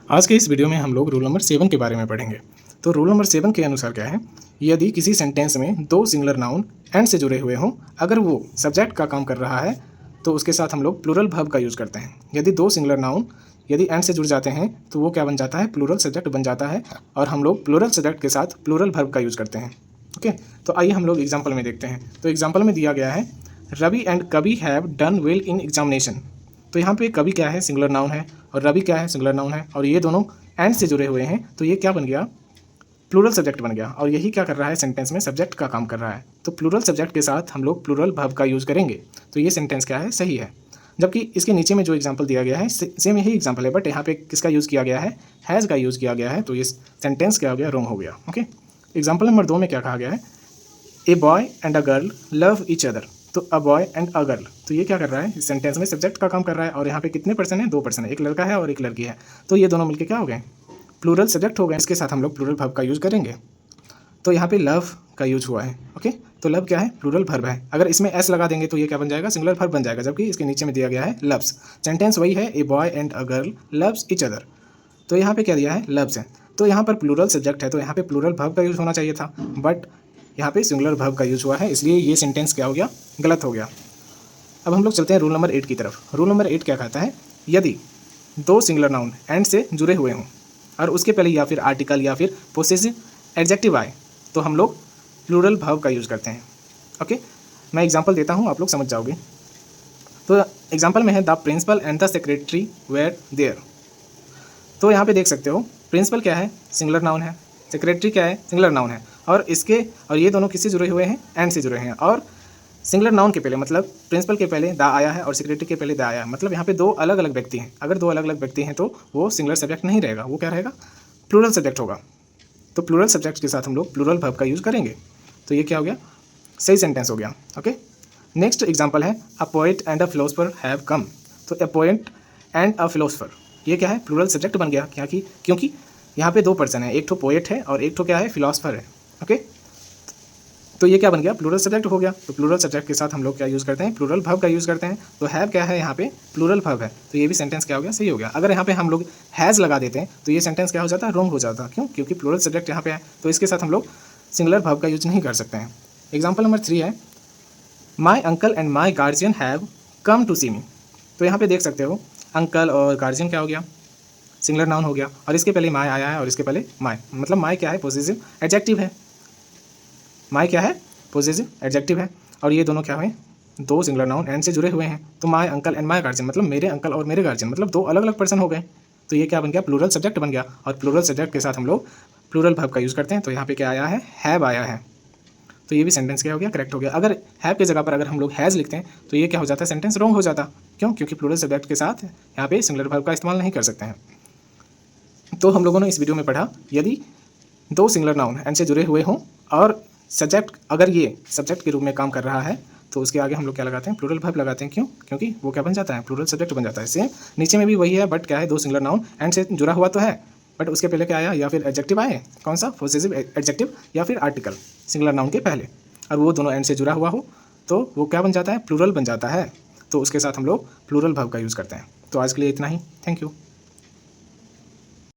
आज के इस वीडियो में हम लोग रूल नंबर 7 के बारे में पढ़ेंगे। तो रूल नंबर 7 के अनुसार क्या है, यदि किसी सेंटेंस में दो सिंगुलर नाउन एंड से जुड़े हुए हों, अगर वो सब्जेक्ट का काम कर रहा है तो उसके साथ हम लोग प्लूरल वर्ब का यूज़ करते हैं। यदि दो सिंगुलर नाउन यदि एंड से जुड़ जाते हैं तो वो क्या बन जाता है, प्लूरल सब्जेक्ट बन जाता है, और हम लोग प्लूरल सब्जेक्ट के साथ प्लूरल वर्ब का यूज़ करते हैं। ओके, तो आइए हम लोग एग्जाम्पल में देखते हैं। तो एग्जाम्पल में दिया गया है, रवि एंड कवि have done well in examination. तो यहाँ पे कवि क्या है, सिंगुलर नाउन है, और रवि क्या है, सिंगुलर नाउन है, और ये दोनों एंड से जुड़े हुए हैं, तो ये क्या बन गया, प्लूरल सब्जेक्ट बन गया। और यही क्या कर रहा है, सेंटेंस में सब्जेक्ट का काम कर रहा है। तो प्लूरल सब्जेक्ट के साथ हम लोग प्लूरल वर्ब का यूज़ करेंगे, तो ये सेंटेंस क्या है, सही है। जबकि इसके नीचे में जो एग्जाम्पल दिया गया है सेम यही एग्जाम्पल है, बट यहाँ पे किसका यूज़ किया गया है, हैज़ का यूज़ किया गया है, तो ये सेंटेंस क्या हो गया, रॉन्ग हो गया। ओके, एग्जाम्पल नंबर 2 में क्या कहा गया है, a boy and a girl love each other. तो a boy and a girl, तो ये क्या कर रहा है, इस सेंटेंस में सब्जेक्ट का काम कर रहा है, और यहाँ पे कितने पर्सन है, 2 पर्सन है, एक लड़का है और एक लड़की है, तो ये दोनों मिलके क्या हो गए, प्लूरल सब्जेक्ट हो गए। इसके साथ हम लोग प्लूरल वर्ब का यूज़ करेंगे। तो यहाँ पे लव का यूज हुआ है। ओके, तो लव क्या है, प्लूरल वर्ब है। अगर इसमें एस लगा देंगे तो ये क्या बन जाएगा, सिंगुलर वर्ब बन जाएगा, जबकि इसके नीचे में दिया गया है लव्स। सेंटेंस वही है, a boy and a girl loves each other, तो यहाँ पे क्या दिया है, लव्स है। तो यहाँ पर प्लूरल सब्जेक्ट है, तो यहाँ पे प्लूरल वर्ब का यूज़ होना चाहिए था, बट यहाँ पे सिंगुलर वर्ब का यूज़ हुआ है, इसलिए ये सेंटेंस क्या हो गया, गलत हो गया। अब हम लोग चलते हैं रूल नंबर 8 की तरफ। रूल नंबर 8 क्या कहता है, यदि दो सिंगुलर नाउन एंड से जुड़े हुए हों और उसके पहले या फिर आर्टिकल या फिर पोसेसिव एडजेक्टिव आए, तो हम लोग प्लूरल वर्ब का यूज़ करते हैं। ओके, मैं एग्जांपल देता हूँ, आप लोग समझ जाओगे। तो एग्जांपल में है, the principal and the secretary were there. तो यहाँ पे देख सकते हो, प्रिंसिपल क्या है, सिंगुलर नाउन है, सेक्रेटरी क्या है, सिंगुलर नाउन है, और ये दोनों किससे जुड़े हुए हैं, एंड से जुड़े हैं। और सिंगुलर नाउन के पहले, मतलब प्रिंसिपल के पहले द आया है और सेक्रेटरी के पहले द आया है, मतलब यहाँ पे दो अलग अलग व्यक्ति हैं। अगर दो अलग अलग व्यक्ति हैं तो वो सिंगुलर सब्जेक्ट नहीं रहेगा, वो क्या रहेगा, प्लूरल सब्जेक्ट होगा। तो प्लूरल सब्जेक्ट के साथ हम लोग प्लूरल वर्ब का यूज़ करेंगे, तो ये क्या हो गया, सही सेंटेंस हो गया। ओके, नेक्स्ट एग्जांपल है, a poet and a philosopher have come. तो a poet and a philosopher, ये क्या है, प्लूरल सब्जेक्ट बन गया, क्या कि क्योंकि यहाँ पे दो पर्सन है, एक तो पोएट है और एक तो क्या है, फिलोसफर है। ओके, तो ये क्या बन गया, प्लूरल सब्जेक्ट हो गया। तो प्लूरल सब्जेक्ट के साथ हम लोग क्या यूज़ करते हैं, प्लूरल वर्ब का यूज़ करते हैं। तो हैव क्या है, यहाँ पे प्लूरल वर्ब है, तो ये भी सेंटेंस क्या हो गया, सही हो गया। अगर यहाँ पे हम लोग हैज़ लगा देते हैं तो ये सेंटेंस क्या हो जाता है, रॉन्ग हो जाता है। क्यों, क्योंकि प्लूरल सब्जेक्ट यहाँ पे है, तो इसके साथ हम लोग सिंगुलर वर्ब का यूज नहीं कर सकते हैं। एग्जाम्पल नंबर 3 है, my uncle and my guardian have come to see me. तो यहाँ पे देख सकते हो, अंकल और गार्जियन क्या हो गया, सिंगुलर नाउन हो गया, और इसके पहले माई आया है और इसके पहले माई, मतलब माई क्या है, पॉसेसिव एडजेक्टिव है। माई क्या है, पॉसेसिव एडजेक्टिव है, और ये दोनों क्या हुए, दो सिंगुलर नाउन एंड से जुड़े हुए हैं। तो माई अंकल एंड माई गार्जियन, मतलब मेरे अंकल और मेरे गार्जियन, मतलब दो अलग अलग पर्सन हो गए। तो ये क्या बन गया, प्लूरल सब्जेक्ट बन गया, और प्लूरल सब्जेक्ट के साथ हम लोग प्लूरल वर्ब का यूज़ करते हैं। तो यहाँ पे क्या आया है, हैव आया है, तो ये भी सेंटेंस क्या हो गया, करेक्ट हो गया। अगर हैव की जगह पर अगर हम लोग हैज़ लिखते हैं तो ये क्या हो जाता है, सेंटेंस रॉन्ग हो जाता। क्यों, क्योंकि प्लूरल सब्जेक्ट के साथ यहाँ पे सिंगुलर वर्ब का इस्तेमाल नहीं कर सकते हैं। तो हम लोगों ने इस वीडियो में पढ़ा, यदि दो सिंगुलर नाउन एंड से जुड़े हुए हों और सब्जेक्ट अगर ये सब्जेक्ट के रूप में काम कर रहा है, तो उसके आगे हम लोग क्या लगाते हैं, प्लूरल वर्ब लगाते हैं। क्यों, क्योंकि वो क्या बन जाता है, प्लूरल सब्जेक्ट बन जाता है। सेम नीचे में भी वही है, बट क्या है, दो सिंगुलर नाउन एंड से जुड़ा हुआ तो है, बट उसके पहले क्या आया, या फिर एडजेक्टिव आए, कौन सा, पॉसेसिव एडजेक्टिव, या फिर आर्टिकल सिंगुलर नाउन के पहले, और वो दोनों एंड से जुड़ा हुआ हो, तो वो क्या बन जाता है, प्लूरल बन जाता है। तो उसके साथ हम लोग प्लूरल वर्ब का यूज़ करते हैं। तो आज के लिए इतना ही, थैंक यू।